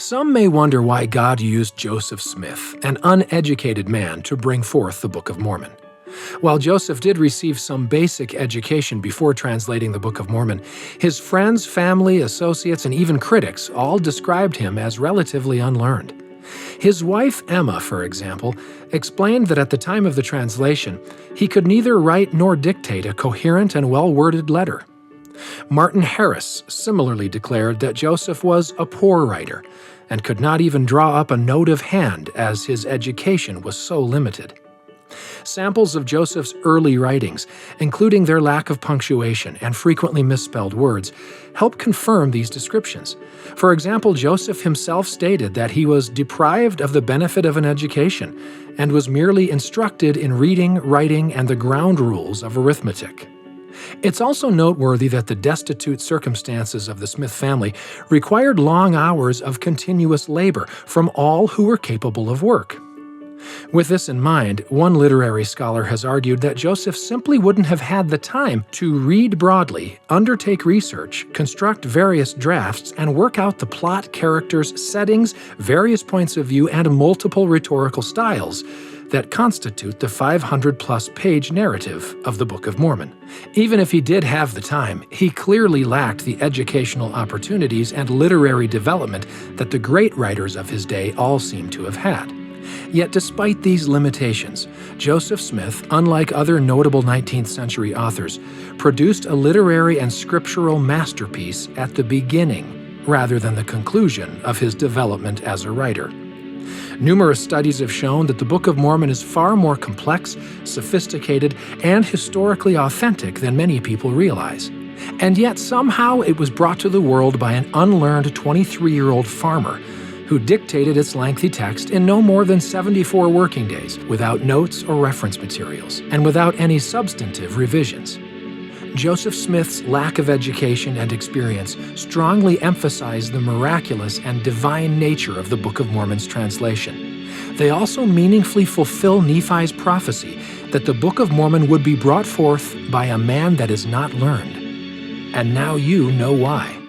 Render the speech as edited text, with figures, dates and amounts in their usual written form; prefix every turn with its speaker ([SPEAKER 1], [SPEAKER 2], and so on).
[SPEAKER 1] Some may wonder why God used Joseph Smith, an uneducated man, to bring forth the Book of Mormon. While Joseph did receive some basic education before translating the Book of Mormon, his friends, family, associates, and even critics all described him as relatively unlearned. His wife, Emma, for example, explained that at the time of the translation, he could neither write nor dictate a coherent and well-worded letter. Martin Harris similarly declared that Joseph was a poor writer and could not even draw up a note of hand as his education was so limited. Samples of Joseph's early writings, including their lack of punctuation and frequently misspelled words, help confirm these descriptions. For example, Joseph himself stated that he was deprived of the benefit of an education and was merely instructed in reading, writing, and the ground rules of arithmetic. It's also noteworthy that the destitute circumstances of the Smith family required long hours of continuous labor from all who were capable of work. With this in mind, one literary scholar has argued that Joseph simply wouldn't have had the time to read broadly, undertake research, construct various drafts, and work out the plot, characters, settings, various points of view, and multiple rhetorical styles that constitute the 500-plus page narrative of the Book of Mormon. Even if he did have the time, he clearly lacked the educational opportunities and literary development that the great writers of his day all seem to have had. Yet despite these limitations, Joseph Smith, unlike other notable 19th century authors, produced a literary and scriptural masterpiece at the beginning rather than the conclusion of his development as a writer. Numerous studies have shown that the Book of Mormon is far more complex, sophisticated, and historically authentic than many people realize. And yet somehow it was brought to the world by an unlearned 23-year-old farmer who dictated its lengthy text in no more than 74 working days, without notes or reference materials, and without any substantive revisions. Joseph Smith's lack of education and experience strongly emphasize the miraculous and divine nature of the Book of Mormon's translation. They also meaningfully fulfill Nephi's prophecy that the Book of Mormon would be brought forth by a man that is not learned. And now you know why.